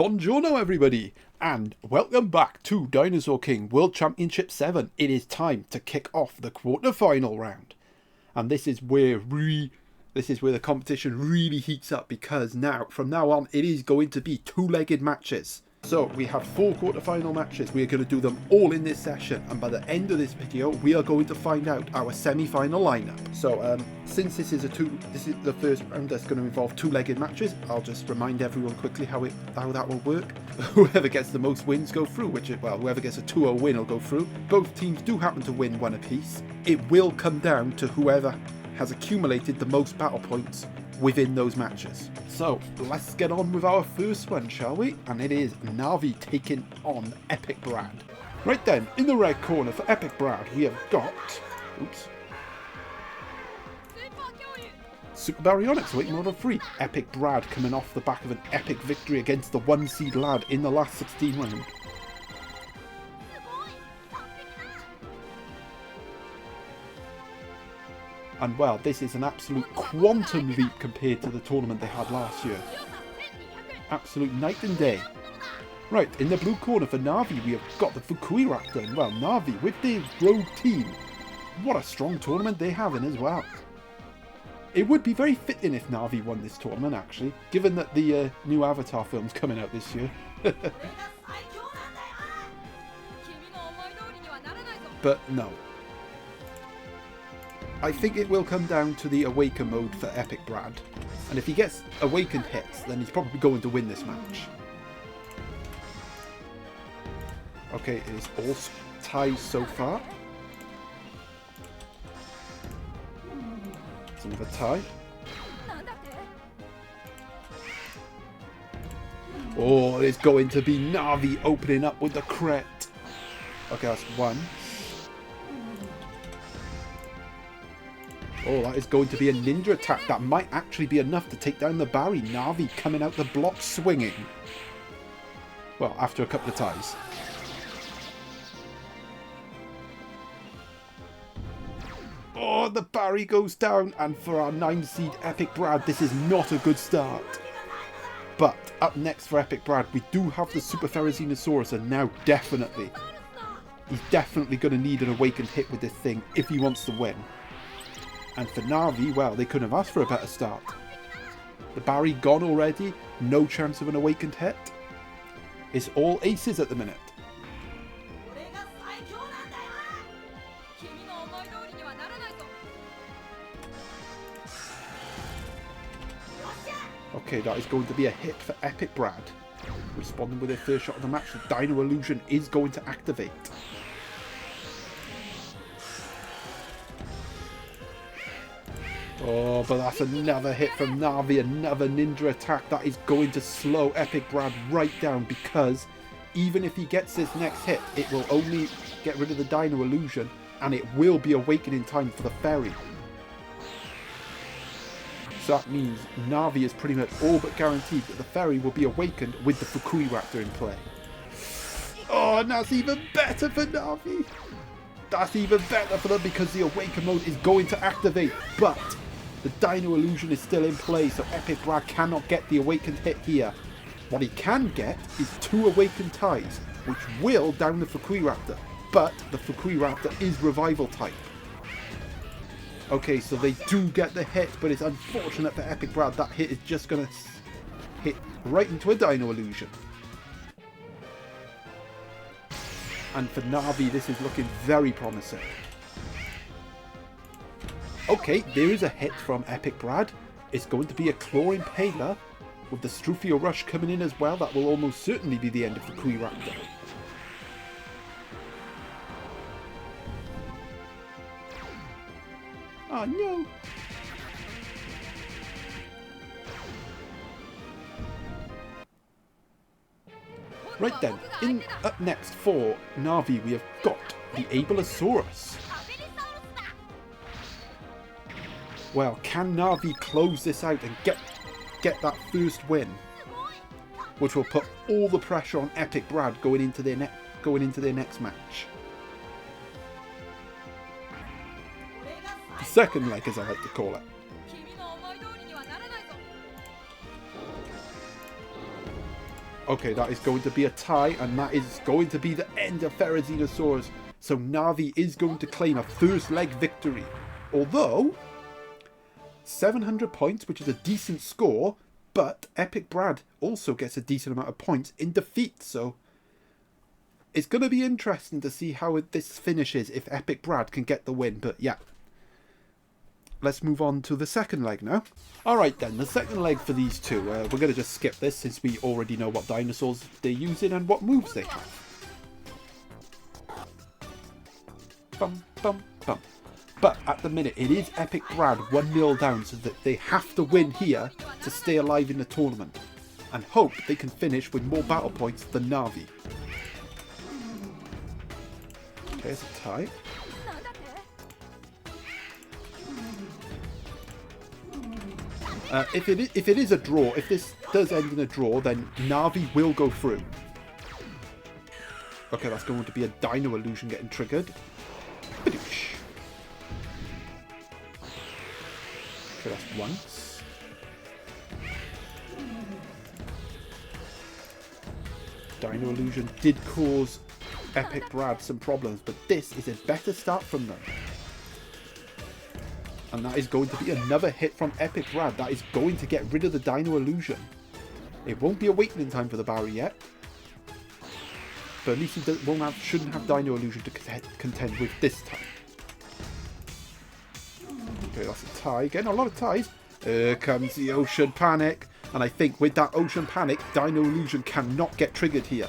Buongiorno everybody, and welcome back to Dinosaur King World Championship 7. It is time to kick off the quarter-final round. And this is where the competition really heats up, because from now on, it is going to be two-legged matches. So we have 4 quarter-final matches. We are going to do them all in this session, and by the end of this video, we are going to find out our semi-final lineup. So since this is the first round that's going to involve two-legged matches, I'll just remind everyone quickly how that will work. Whoever gets the most wins go through, whoever gets a 2-0 win will go through. Both teams do happen to win one apiece. It will come down to whoever has accumulated the most battle points within those matches. So let's get on with our first one, shall we? And it is Navi taking on Epic Brad. Right then, in the red corner for Epic Brad, we have got Super Baryonyx waiting on a free. Epic Brad coming off the back of an epic victory against the 1-seed lad in the last 16 round. And well, this is an absolute quantum leap compared to the tournament they had last year. Absolute night and day. Right, in the blue corner for Navi, we have got the Fukui Raptor. And well, Navi, with their rogue team, what a strong tournament they have in as well. It would be very fitting if Navi won this tournament, actually, given that the new Avatar film's coming out this year. But no. I think it will come down to the Awaken mode for Epic Brad. And if he gets Awakened hits, then he's probably going to win this match. Okay, it is all ties so far. It's another tie. Oh, it's going to be Navi opening up with the crit. Okay, that's one. Oh, that is going to be a ninja attack. That might actually be enough to take down the Barry. Navi coming out the block swinging. Well, after a couple of ties. Oh, the Barry goes down. And for our 9-seed Epic Brad, this is not a good start. But up next for Epic Brad, we do have the Super Therizinosaurus. And now he's definitely going to need an awakened hit with this thing if he wants to win. And for Navi, well, they couldn't have asked for a better start. The Barry gone already, no chance of an awakened hit. It's all aces at the minute. Okay, that is going to be a hit for Epic Brad. Responding with their first shot of the match, the Dino Illusion is going to activate. Oh, but that's another hit from Navi, another ninja attack. That is going to slow Epic Brad right down, because even if he gets this next hit, it will only get rid of the Dino Illusion, and it will be awakened in time for the Fairy. So that means Navi is pretty much all but guaranteed that the Fairy will be awakened with the Fukui Raptor in play. Oh, and that's even better for Navi. That's even better for them, because the Awaken mode is going to activate, but the Dino Illusion is still in play, so Epic Brad cannot get the Awakened hit here. What he can get is 2 Awakened ties, which will down the Fukui Raptor, but the Fukui Raptor is Revival type. Okay, so they do get the hit, but it's unfortunate for Epic Brad. That hit is just going to hit right into a Dino Illusion. And for Navi, this is looking very promising. Okay, there is a hit from Epic Brad. It's going to be a Claw Impaler with the Strufio Rush coming in as well. That will almost certainly be the end of the Fukui Raptor. Oh no! Right then, up next for Navi, we have got the Ablesaurus. Well, can Navi close this out and get that first win, which will put all the pressure on Epic Brad going into their next match? The second leg, as I like to call it. Okay, that is going to be a tie, and that is going to be the end of Therizinosaurus. So Navi is going to claim a first leg victory. Although, 700 points, which is a decent score, but Epic Brad also gets a decent amount of points in defeat. So it's going to be interesting to see how this finishes if Epic Brad can get the win. But yeah, let's move on to the second leg now. Alright then, the second leg for these two. We're going to just skip this since we already know what dinosaurs they're using and what moves they have. Bum, bum, bum. But at the minute, it is Epic Brad 1-0 down, so that they have to win here to stay alive in the tournament. And hope they can finish with more battle points than Navi. Okay, it's a tie. If it is a draw, if this does end in a draw, then Navi will go through. Okay, that's going to be a Dino Illusion getting triggered. Badoosh. Okay, that's once. Dino Illusion did cause Epic Brad some problems, but this is a better start from them. And that is going to be another hit from Epic Brad. That is going to get rid of the Dino Illusion. It won't be awakening time for the Barry yet. But at least he shouldn't have Dino Illusion to contend with this time. Okay, that's a tie. Getting a lot of ties. Here comes the Ocean Panic. And I think with that Ocean Panic, Dino Illusion cannot get triggered here.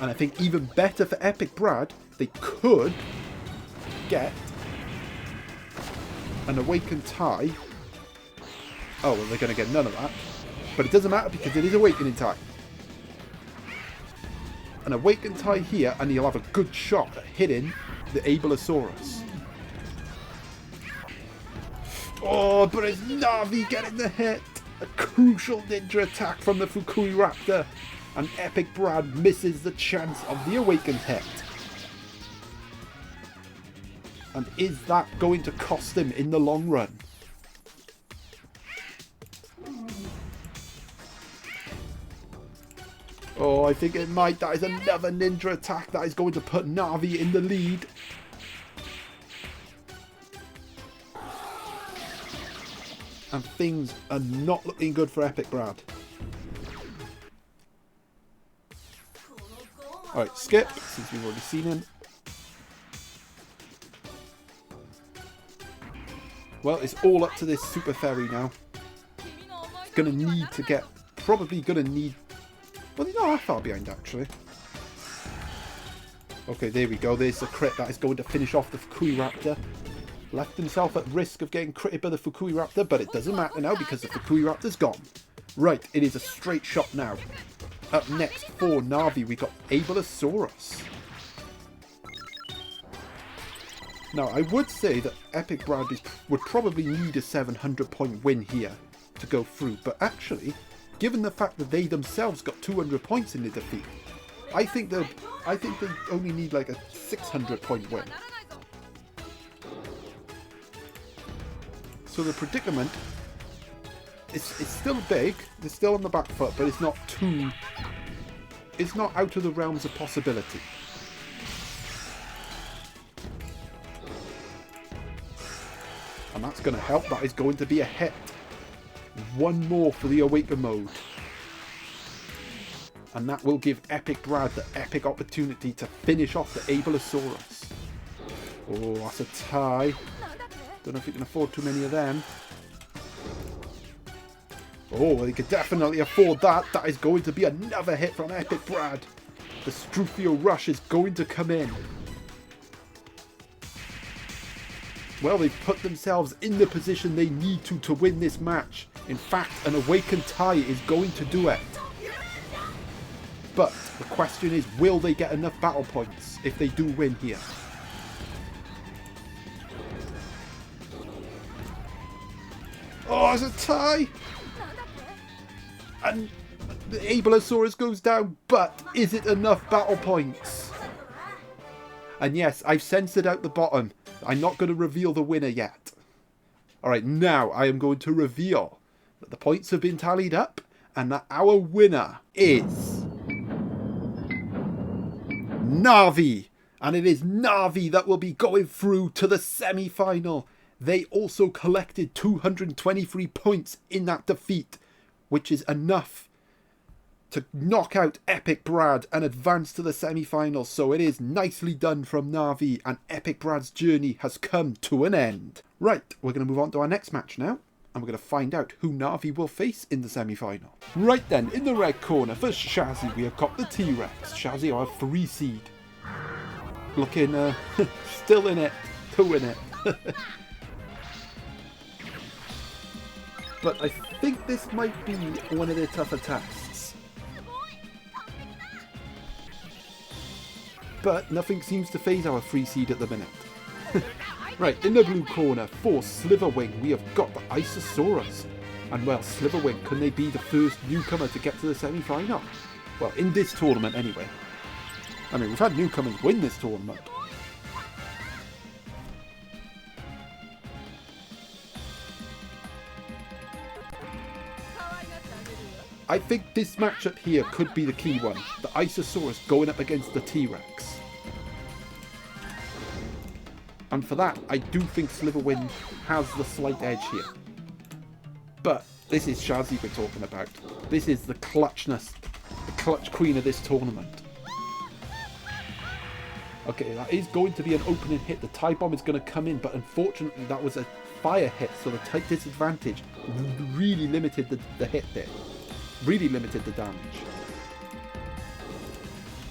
And I think even better for Epic Brad, they could get an Awakened tie. Oh, well, they're going to get none of that. But it doesn't matter because it is Awakening tie. An Awakened tie here, and he'll have a good shot at hitting the Ableosaurus. Oh, but it's Navi getting the hit. A crucial ninja attack from the Fukui Raptor. And Epic Brad misses the chance of the Awakened hit. And is that going to cost him in the long run? Oh, I think it might. That is another ninja attack. That is going to put Navi in the lead. And things are not looking good for Epic Brad. Alright, skip, since we've already seen him. Well, it's all up to this Super Fairy now. It's going to need to get... Probably going to need... Well, he's not that far behind, actually. Okay, there we go. There's the crit that is going to finish off the Fukui Raptor. Left himself at risk of getting critted by the Fukui Raptor, but it doesn't matter now because the Fukui Raptor's gone. Right, it is a straight shot now. Up next for Navi, we got Ableosaurus. Now, I would say that Epic Brad would probably need a 700 point win here to go through, but actually, given the fact that they themselves got 200 points in the defeat, I think they only need like a 600 point win. So the predicament is still big, they're still on the back foot, but it's not out of the realms of possibility. And that's going to help. That is going to be a hit. One more for the Awaken mode. And that will give Epic Brad the epic opportunity to finish off the Ableosaurus. Oh, that's a tie. Don't know if you can afford too many of them. Oh, well, you could definitely afford that. That is going to be another hit from Epic Brad. The Struthio Rush is going to come in. Well, they've put themselves in the position they need to win this match. In fact, an Awakened tie is going to do it. But the question is, will they get enough battle points if they do win here? Oh, it's a tie! And the Ableosaurus goes down, but is it enough battle points? And yes, I've censored out the bottom. I'm not going to reveal the winner yet. Alright, now I am going to reveal that the points have been tallied up, And that our winner is Navi. And it is Navi that will be going through to the semi-final. They also collected 223 points in that defeat, which is enough to knock out Epic Brad and advance to the semi-finals. So it is nicely done from Navi, and Epic Brad's journey has come to an end. Right, we're going to move on to our next match now, and we're going to find out who Navi will face in the semi-final. Right then, in the red corner for Shazzy, we have got the T-Rex. Shazzy are 3 seed. Looking still in it to win it. But I think this might be one of their tougher tasks. But nothing seems to phase our 3 seed at the minute. Right, in the blue corner for Slitherwing, we have got the Isosaurus. And well, Slitherwing, can they be the first newcomer to get to the semi-final? Well, in this tournament anyway. I mean, we've had newcomers win this tournament. I think this matchup here could be the key one. The Isosaurus going up against the T-Rex. And for that, I do think Slitherwing has the slight edge here. But this is Shazzy we're talking about. This is the clutchness, the clutch queen of this tournament. Okay, that is going to be an opening hit. The tie bomb is going to come in, but unfortunately that was a fire hit, so the tight disadvantage really limited the hit there. Really limited the damage.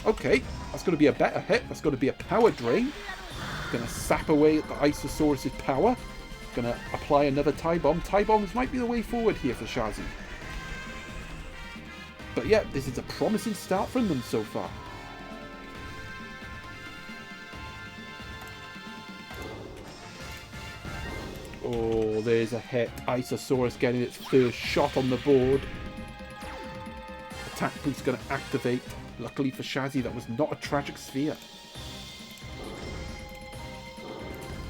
Okay, that's going to be a better hit. That's going to be a power drain. Going to sap away at the Isosaurus' power. Going to apply another tie bomb. Tie bombs might be the way forward here for Shazzy. But yeah, this is a promising start from them so far. Oh, there's a hit. Isosaurus getting its first shot on the board. Attack boost going to activate. Luckily for Shazzy, that was not a tragic sphere.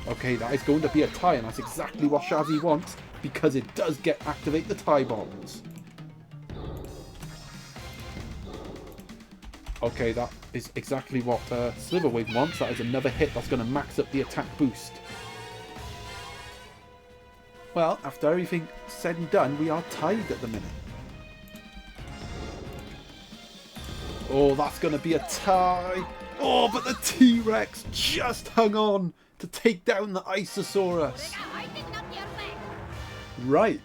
Okay, that is going to be a tie, and that's exactly what Shazzy wants, because it does activate the tie bombs. Okay, that is exactly what Slitherwing wants. That is another hit that's going to max up the attack boost. Well, after everything said and done, we are tied at the minute. Oh, that's going to be a tie. Oh, but the T-Rex just hung on to take down the Isosaurus. Right.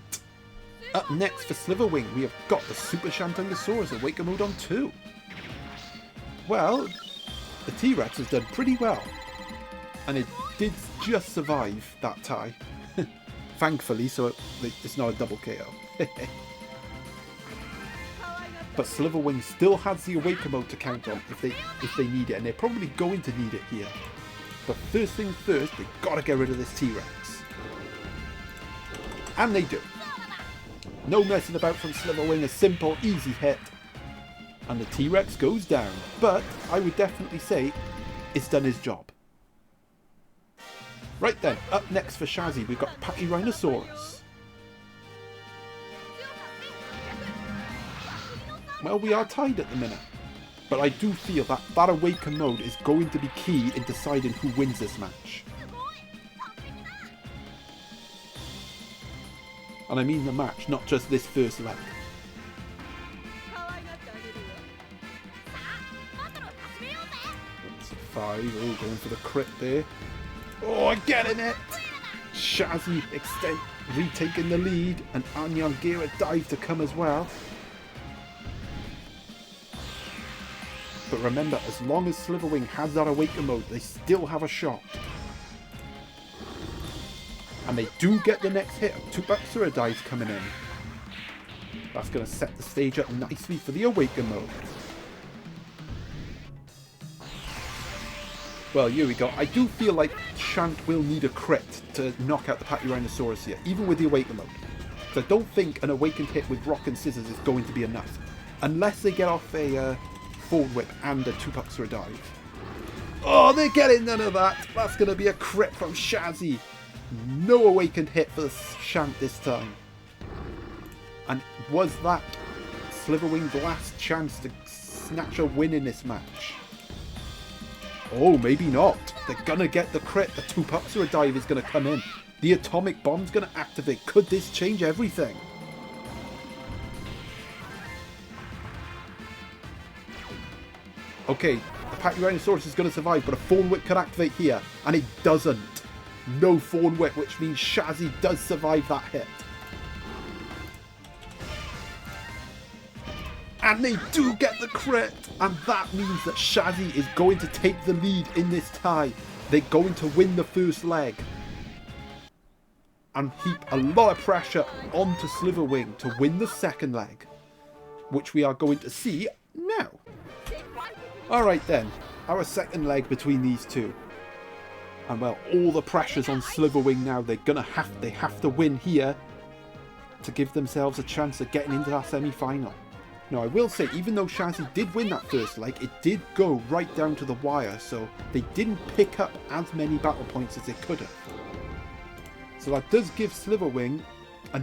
Up next for Slitherwing, we have got the Super Shantungosaurus Awaken Mode on 2. Well, the T-Rex has done pretty well. And it did just survive that tie. Thankfully, so it's not a double KO. But Slitherwing still has the Awaken Mode to count on if they need it, and they're probably going to need it here. But first things first, they've got to get rid of this T-Rex. And they do. No messing about from Slitherwing, a simple, easy hit. And the T-Rex goes down. But I would definitely say it's done his job. Right then, up next for Shazzy, we've got Pachyrhinosaurus. Well, we are tied at the minute. But I do feel that that Awaken Mode is going to be key in deciding who wins this match. And I mean the match, not just this first leg. That's a 5. Oh, going for the crit there. Oh, getting it! Shazzy retaking the lead, and Anyan gear a dive to come as well. But remember, as long as Slitherwing has that Awaken Mode, they still have a shot. And they do get the next hit of Tupaxura dives coming in. That's going to set the stage up nicely for the Awaken Mode. Well, here we go. I do feel like Shant will need a crit to knock out the Pachyrhinosaurus here, even with the Awaken Mode. So I don't think an Awakened hit with Rock and Scissors is going to be enough. Unless they get off a forward whip and a Tupaxura dive. Oh, they're getting none of that. That's going to be a crit from Shazzy. No Awakened hit for Shant this time. And was that Slitherwing's last chance to snatch a win in this match. Oh, maybe not. They're gonna get the crit. The 2-Puxera dive is gonna come in. The atomic bomb's gonna activate. Could this change everything? Okay, the Pachyrhinosaurus is gonna survive, but a Thorn Whip could activate here, and it doesn't. No Thorn Whip, which means Shazzy does survive that hit. And they do get the crit, and that means that Shazzy is going to take the lead in this tie. They're going to win the first leg and heap a lot of pressure onto Slitherwing to win the second leg, which we are going to see now. Alright then, our second leg between these two. And well, all the pressure's on Slitherwing now. They have to win here to give themselves a chance of getting into that semi-final. Now I will say, even though Shazzy did win that first leg, it did go right down to the wire, so they didn't pick up as many battle points as they could have. So that does give Slitherwing a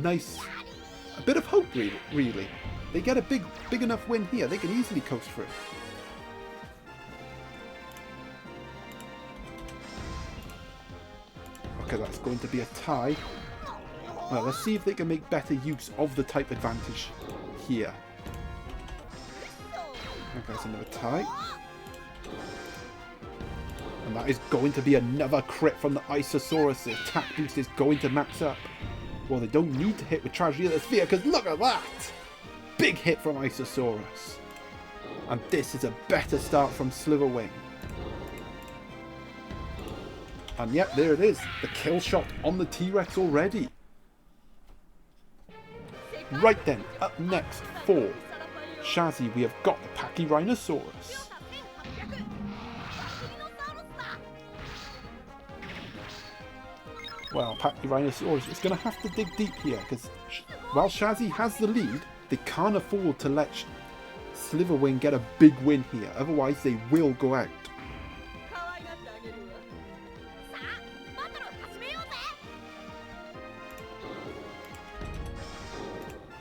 bit of hope, really. They get a big enough win here, they can easily coast through. Okay, that's going to be a tie. Well, let's see if they can make better use of the type advantage here. Okay, that's another tie. And that is going to be another crit from the Isosaurus. The attack boost is going to max up. Well, they don't need to hit with Tragedy of the Sphere, because look at that! Big hit from Isosaurus. And this is a better start from Slitherwing. And yep, there it is. The kill shot on the T-Rex already. Right then, up next for Shazzy, we have got the Pachyrhinosaurus. Well, Pachyrhinosaurus is going to have to dig deep here, because while Shazzy has the lead, they can't afford to let Slitherwing get a big win here, otherwise they will go out.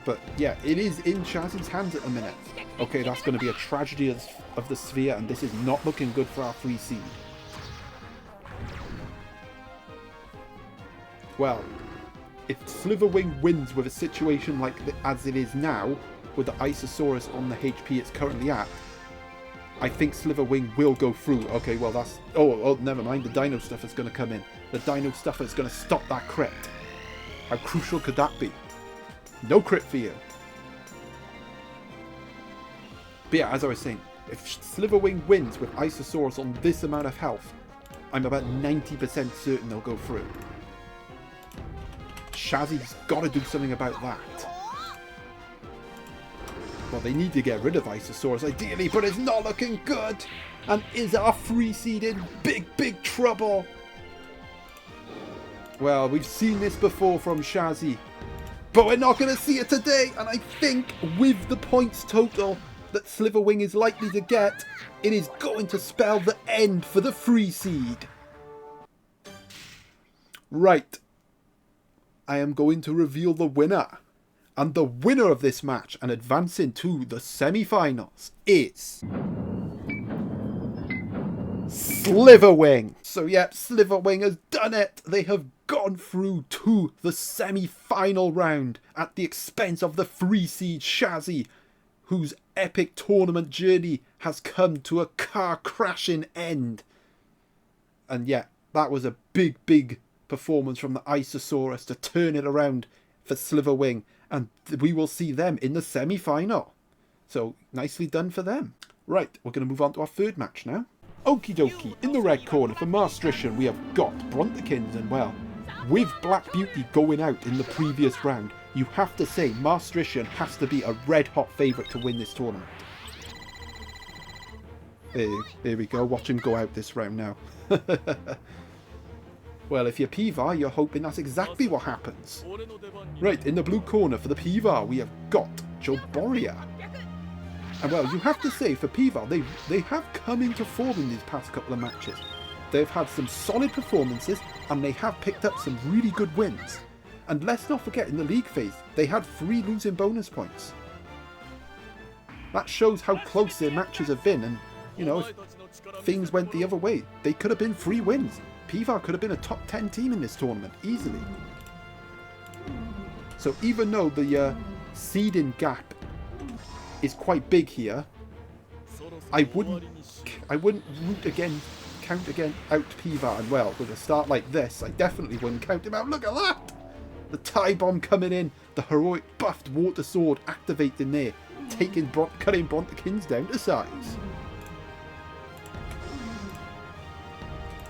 But yeah, it is in Shazzy's hands at the minute. Okay, that's going to be a Tragedy of the Sphere, and this is not looking good for our 3 seed. Well, if Slitherwing wins with a situation like as it is now, with the Isosaurus on the HP it's currently at, I think Slitherwing will go through. Okay, well that's... Oh, never mind. The Dino Stuffer is going to come in. The Dino Stuffer is going to stop that crit. How crucial could that be? No crit for you. But yeah, as I was saying, if Slitherwing wins with Isosaurus on this amount of health, I'm about 90% certain they'll go through. Shazzy's got to do something about that. Well, they need to get rid of Isosaurus ideally, but it's not looking good. And is our 3 seed in big trouble? Well, we've seen this before from Shazzy, but we're not going to see it today. And I think with the points total that Slitherwing is likely to get, it is going to spell the end for the 3 seed. Right. I am going to reveal the winner. And the winner of this match and advancing to the semi-finals is Slitherwing. So yep, Slitherwing has done it. They have gone through to the semi-final round at the expense of the 3 seed Shazzy, whose epic tournament journey has come to a car-crashing end. And yeah, that was a big performance from the Isosaurus to turn it around for Slitherwing, and we will see them in the semi-final. So nicely done for them. Right, we're going to move on to our third match now. Okie dokie, in the red corner for Maastrichtian we have got Brontekins, and well, with Black Beauty going out in the previous round, you have to say Maastrichtian has to be a red hot favourite to win this tournament. There we go, watch him go out this round now. Well, if you're Pivar, you're hoping that's exactly what happens. Right, in the blue corner for the Pivar, we have got Joboria. And well, you have to say, for Pivar, they have come into form in these past couple of matches. They've had some solid performances, and they have picked up some really good wins. And let's not forget, in the league phase, they had 3 losing bonus points. That shows how close their matches have been, and, you know, if things went the other way, they could have been 3 wins. Pivar could have been a top 10 team in this tournament, easily. So even though the seeding gap is quite big here, I wouldn't count out Pivar. And well, with a start like this, I definitely wouldn't count him out. Look at that! The tie bomb coming in, the heroic buffed water sword activating there, cutting Brontekins down to size.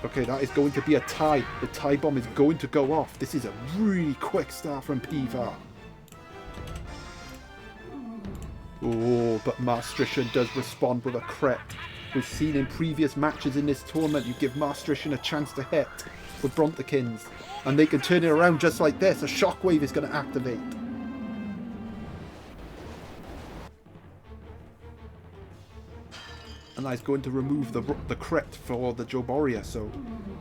Okay, that is going to be a tie. The tie bomb is going to go off. This is a really quick start from Pivar. Oh, but Maastrichtian does respond with a crit. We've seen in previous matches in this tournament, you give Maastrichtian a chance to hit with Brontekins, and they can turn it around just like this. A shockwave is going to activate. And that's going to remove the crit for the Joboria, so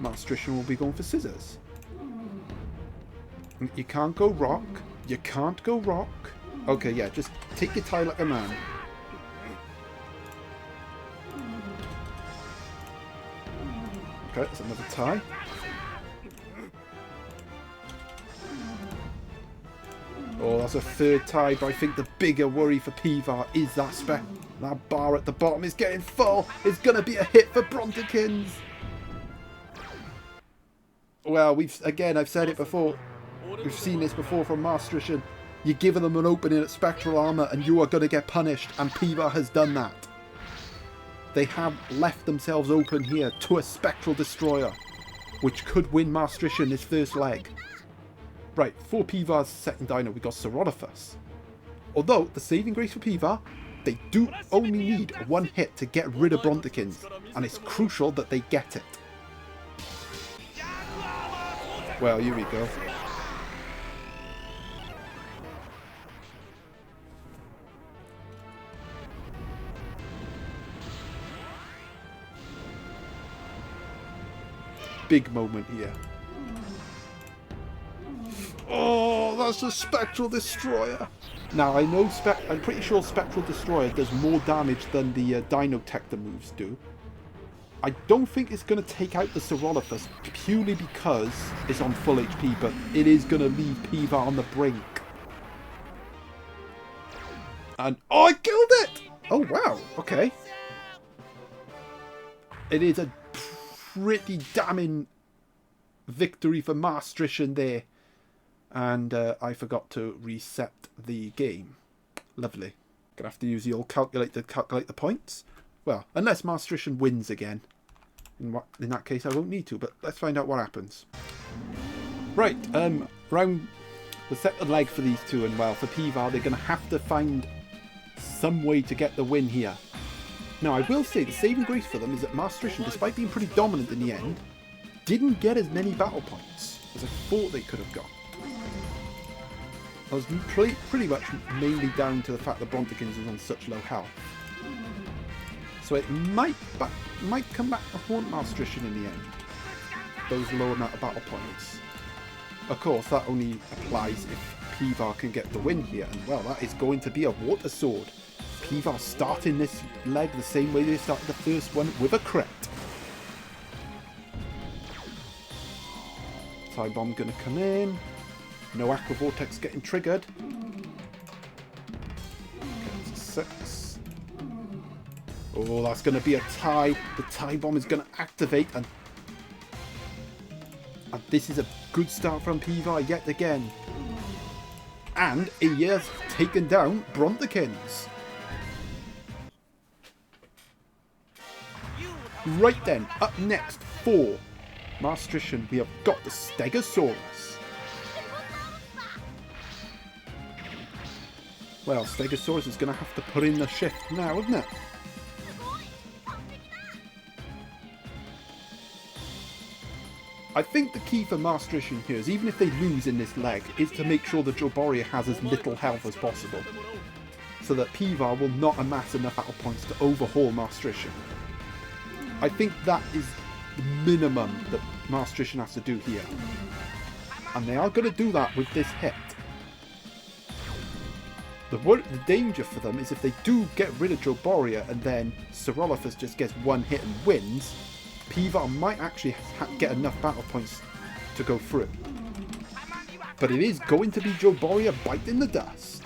Maastrichtian will be going for scissors. You can't go rock. You can't go rock. Okay, yeah, just take your tie like a man. Okay, that's another tie. Oh, that's a 3rd tie, but I think the bigger worry for Pivar is that bar at the bottom is getting full. It's going to be a hit for Brontekins. Well, I've said it before. We've seen this before from Maastrichtian. You're giving them an opening at Spectral Armour and you are going to get punished, and Pivar has done that. They have left themselves open here to a Spectral Destroyer, which could win Maastrichtian this first leg. Right, for Pivar's second dino, we got Cerodopus. Although, the saving grace for Pivar, they do only need 1 hit to get rid of Brontekins, and it's crucial that they get it. Well, here we go. Big moment here. Oh, that's a Spectral Destroyer. Now, I know I'm pretty sure Spectral Destroyer does more damage than the Dino Tector moves do. I don't think it's going to take out the Cerodopus purely because it's on full HP, but it is going to leave Pivar on the brink. And, oh, I killed it! Oh, wow, okay. It is a pretty damning victory for Maastrichtian there. And I forgot to reset the game. Lovely. Gonna have to use the old calculator to calculate the points. Well, unless Maastrichtian wins again. In that case, I won't need to, but let's find out what happens. Right, round the second leg for these two, and well, for Pivar, they're going to have to find some way to get the win here. Now, I will say the saving grace for them is that Maastrichtian, despite being pretty dominant in the end, didn't get as many battle points as I thought they could have got. That was pretty much mainly down to the fact that Brontekins was on such low health. So it might come back to haunt Maastrichtian in the end. Those low amount of battle points. Of course, that only applies if Pivar can get the win here. And well, that is going to be a water sword. Pivar starting this leg the same way they started the first one, with a crit. Tie bomb gonna come in. No Aqua Vortex getting triggered. Okay, that's a 6. Oh, that's going to be a tie. The tie bomb is going to activate, and this is a good start from Pivar yet again. And he has taken down Brontekins. Right then, up next for Maastrichtian, we have got the Stegosaurus. Well, Stegosaurus is going to have to put in the shift now, isn't it? I think the key for Maastrichtian here is, even if they lose in this leg, is to make sure the Joboria has as little health as possible, so that Pivar will not amass enough battle points to overhaul Maastrichtian. I think that is the minimum that Maastrichtian has to do here. And they are going to do that with this hit. The danger for them is if they do get rid of Joboria and then Saurolophus just gets one hit and wins, Pivar might actually get enough battle points to go through. But it is going to be Joboria biting the dust.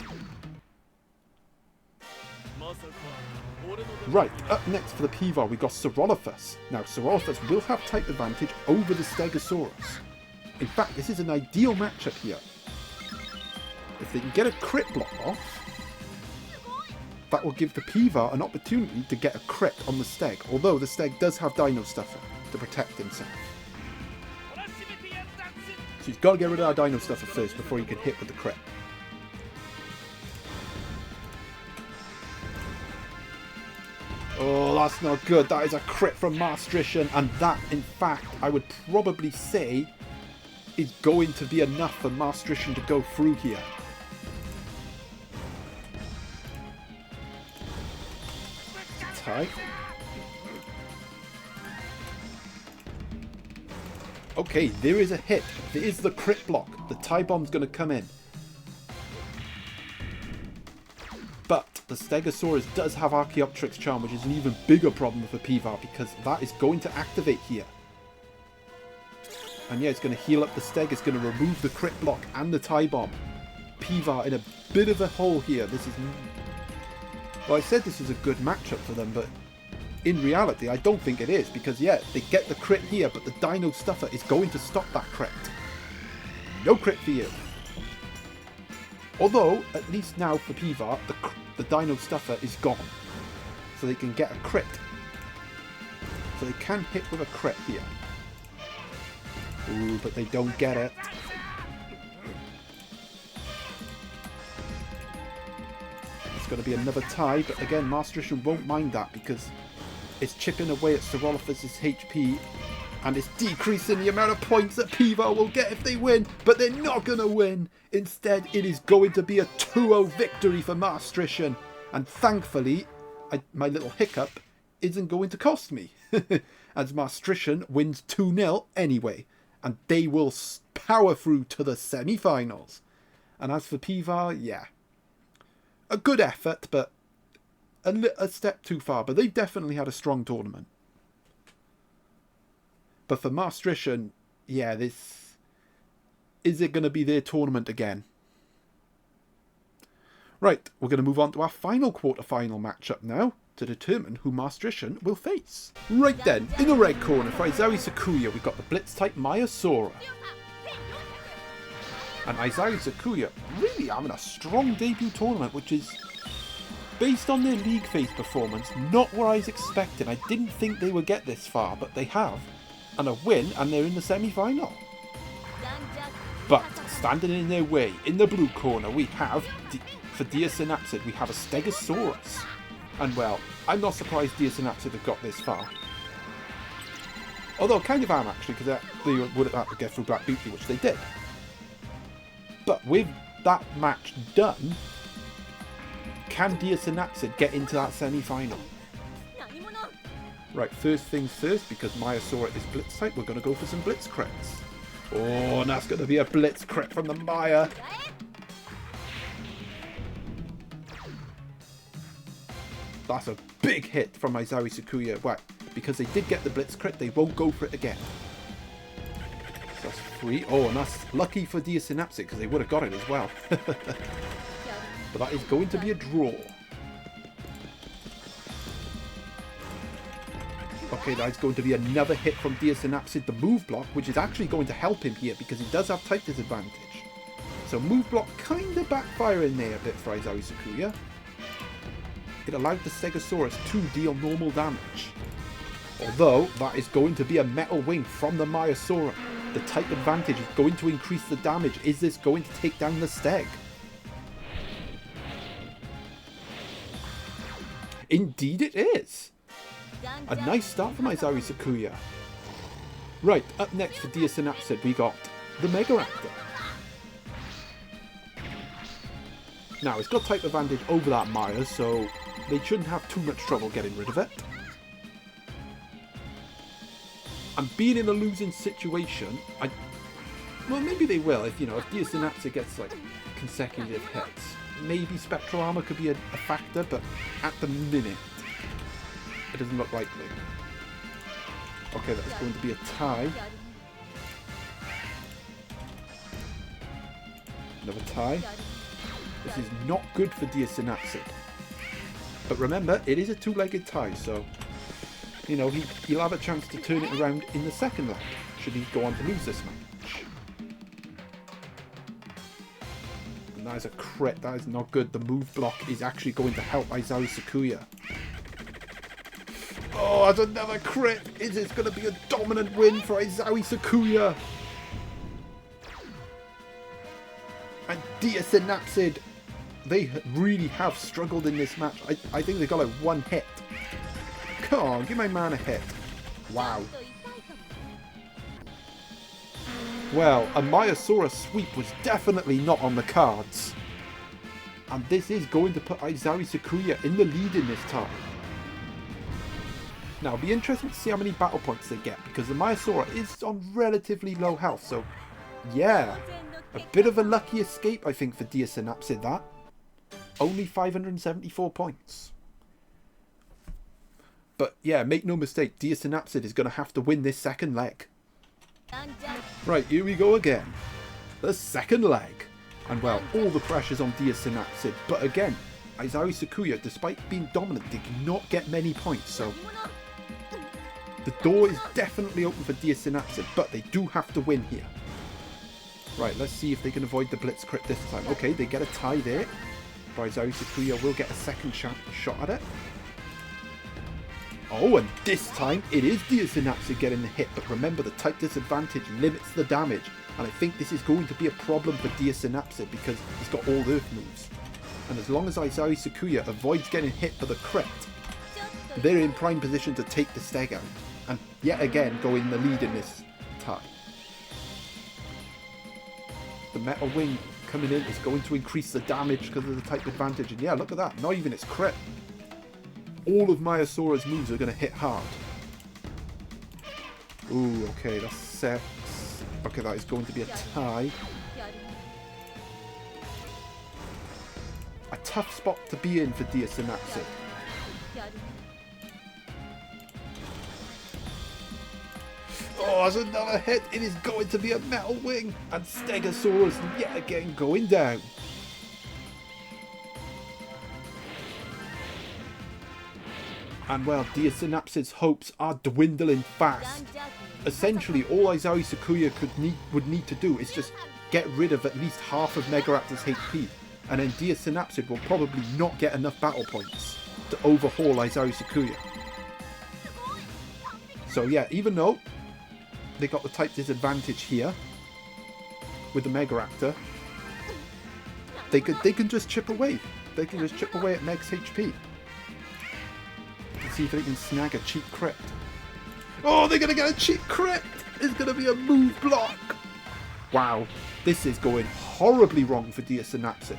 Right, up next for the Pivar we got Saurolophus. Now Saurolophus will have type advantage over the Stegosaurus. In fact, this is an ideal matchup here. If they can get a crit block off, that will give the Pivar an opportunity to get a crit on the Steg, although the Steg does have Dino Stuffer to protect himself. So he's got to get rid of that Dino Stuffer first before he can hit with the crit. Oh, that's not good. That is a crit from Maastrichtian, and that, in fact, I would probably say is going to be enough for Maastrichtian to go through here. Tie. Okay, there is a hit. There is the crit block. The tie bomb's going to come in. But the Stegosaurus does have Archaeopteryx Charm, which is an even bigger problem for Pivar because that is going to activate here. And yeah, it's going to heal up the Steg. It's going to remove the crit block and the tie bomb. Pivar in a bit of a hole here. This is... Well, I said this was a good matchup for them, but in reality, I don't think it is. Because, yeah, they get the crit here, but the Dino Stuffer is going to stop that crit. No crit for you. Although, at least now for Pivar, the Dino Stuffer is gone. So they can get a crit. So they can hit with a crit here. Ooh, but they don't get it. It's going to be another tie, but again, Maastrichtian won't mind that because it's chipping away at Saurolophus' HP and it's decreasing the amount of points that Pivar will get if they win, but they're not going to win. Instead, it is going to be a 2-0 victory for Maastrichtian, and thankfully, my little hiccup isn't going to cost me, as Maastrichtian wins 2-0 anyway, and they will power through to the semi-finals. And as for Pivar, yeah, a good effort, but a step too far, but they definitely had a strong tournament. But for Maastrichtian, yeah, is it going to be their tournament again? Right, we're going to move on to our final quarter-final matchup now to determine who Maastrichtian will face. Right then, in the red corner for Izayoi Sakuya, we've got the Blitz-type Maiasaura. And Izayoi Sakuya really having a strong debut tournament, which is, based on their league phase performance, not what I was expecting. I didn't think they would get this far, but they have. And a win, and they're in the semi-final. But, standing in their way, in the blue corner, we have, for Synapsid, we have a Stegosaurus. And well, I'm not surprised Synapsid have got this far. Although, kind of am actually, because they would have had to get through Black Beauty, which they did. But with that match done, can Synapsid get into that semi-final? Right, first things first, because Maiasaura is Blitz type, we're going to go for some Blitz crits. Oh, and that's going to be a Blitz crit from the Maya. That's a big hit from Izayoi Sakuya. Why? Because they did get the Blitz crit, they won't go for it again. So that's 3. Oh, and that's lucky for Synapsid, because they would have got it as well. But that is going to be a draw. Okay, that's going to be another hit from Synapsid, the move block, which is actually going to help him here because he does have type disadvantage. So move block kind of backfiring there a bit for Izayoi Sakuya. It allowed the Stegosaurus to deal normal damage. Although, that is going to be a metal wing from the Maiasaura. The type advantage is going to increase the damage. Is this going to take down the Steg? Indeed it is! A nice start from Izayoi Sakuya. Right, up next for Synapsid we got the Megaraptor. Now, it's got type advantage over that Maya, so they shouldn't have too much trouble getting rid of it. And being in a losing situation, well, maybe they will if Synapsid gets like consecutive hits. maybe Spectral Armor could be a factor, but at the minute, it doesn't look likely. Okay, that is going to be a tie. Another tie. This is not good for Synapsid. But remember, it is a two-legged tie, so, you know, he'll have a chance to turn it around in the second leg, should he go on to lose this match. And that is a crit. That is not good. The move block is actually going to help Izayoi Sakuya. Oh, that's another crit. Is it going to be a dominant win for Izayoi Sakuya? And Synapsid, they really have struggled in this match. I think they got like one hit. Come on, give my man a hit. Wow. Well, a Myosaurus sweep was definitely not on the cards. And this is going to put Izayoi Sakuya in the lead in this time. Now, it'll be interesting to see how many battle points they get, because the Myosaurus is on relatively low health, so yeah. A bit of a lucky escape, I think, for Synapsid, that. Only 574 points. But yeah, make no mistake, Synapsid is going to have to win this second leg. Right, here we go again. The second leg. And well, all the pressure's on Synapsid. But again, Izayoi Sakuya, despite being dominant, did not get many points. So the door is definitely open for Synapsid, but they do have to win here. Right, let's see if they can avoid the blitz crit this time. Okay, they get a tie there. But Izayoi Sakuya will get a second shot at it. Oh, and this time it is Synapsid getting the hit. But remember, the type disadvantage limits the damage. And I think this is going to be a problem for Synapsid because he's got all earth moves. And as long as Izayoi Sakuya avoids getting hit for the crit, they're in prime position to take the steg out. And yet again, go in the lead in this tie. The Metal Wing coming in is going to increase the damage because of the type advantage. And yeah, look at that. Not even its crit. All of Myosaurus' moves are going to hit hard. Ooh, okay, that's 6. Okay, that is going to be a tie. A tough spot to be in for Synapsid. Oh, that's another hit. It is going to be a Metal Wing. And Stegosaurus yet again going down. And well, Synapsid's hopes are dwindling fast. Essentially, all Izayoi Sakuya would need to do is just get rid of at least half of Megaraptor's HP. And then Synapsid will probably not get enough battle points to overhaul Izayoi Sakuya. So yeah, even though they got the type disadvantage here with the Megaraptor, they can just chip away. They can just chip away at Meg's HP. Let's see if they can snag a cheap crit. Oh, they're going to get a cheap crit! It's going to be a move block! Wow, this is going horribly wrong for Synapsid.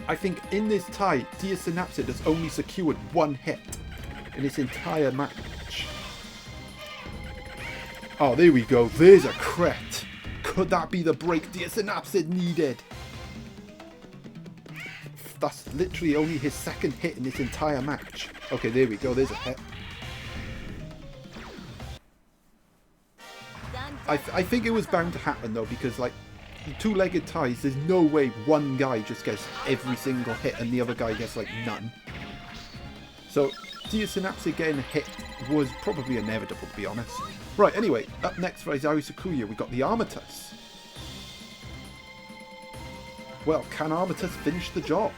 I think in this tie, Synapsid has only secured one hit in this entire match. Oh, there we go. There's a crit. Could that be the break Synapsid needed? That's literally only his second hit in this entire match. Okay, there we go. There's a hit. I think it was bound to happen though, because like two-legged ties, there's no way one guy just gets every single hit and the other guy gets like none. So Synapsid getting a hit was probably inevitable, to be honest. Right, anyway, up next for Izayoi Sakuya, we got the Armatus. Well, can Armatus finish the job?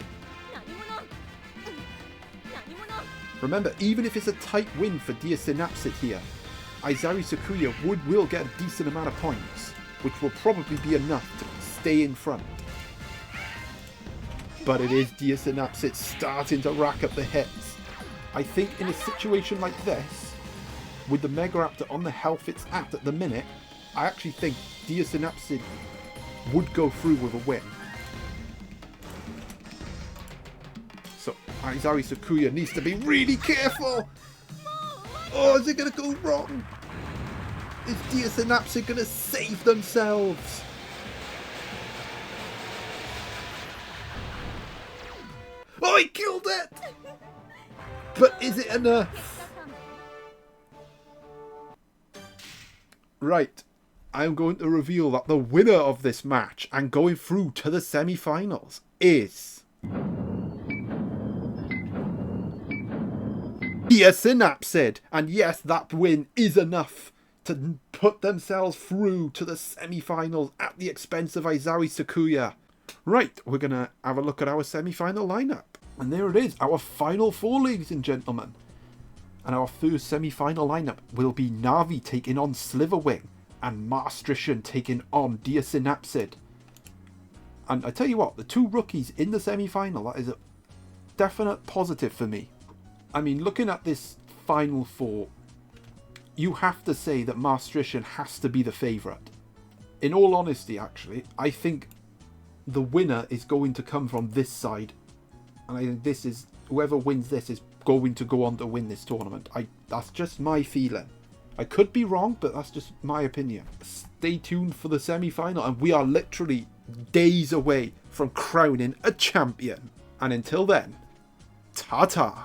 Remember, even if it's a tight win for Synapsid here, Izayoi Sakuya will get a decent amount of points, which will probably be enough to stay in front. But it is Synapsid starting to rack up the hits. I think in a situation like this, with the Megaraptor on the health it's at the minute, I actually think Synapsid would go through with a win. So Izayoi Sakuya needs to be really careful. Oh, is it going to go wrong? Is Synapsid going to save themselves? Oh, he killed it! But is it enough? Right. I'm going to reveal that the winner of this match and going through to the semi-finals is... Synapsid. And yes, that win is enough to put themselves through to the semi-finals at the expense of Izayoi Sakuya. Right, we're going to have a look at our semi-final lineup. And there it is, our final four, ladies and gentlemen. And our first semi-final lineup will be Navi taking on Slitherwing and Maastrichtian taking on Synapsid. And I tell you what, the two rookies in the semi-final, that is a definite positive for me. I mean, looking at this final four, you have to say that Maastrichtian has to be the favourite. In all honesty, actually, I think the winner is going to come from this side. And I think this is, whoever wins this is going to go on to win this tournament. That's just my feeling. I could be wrong, but that's just my opinion. Stay tuned for the semi-final, and we are literally days away from crowning a champion. And until then, ta-ta!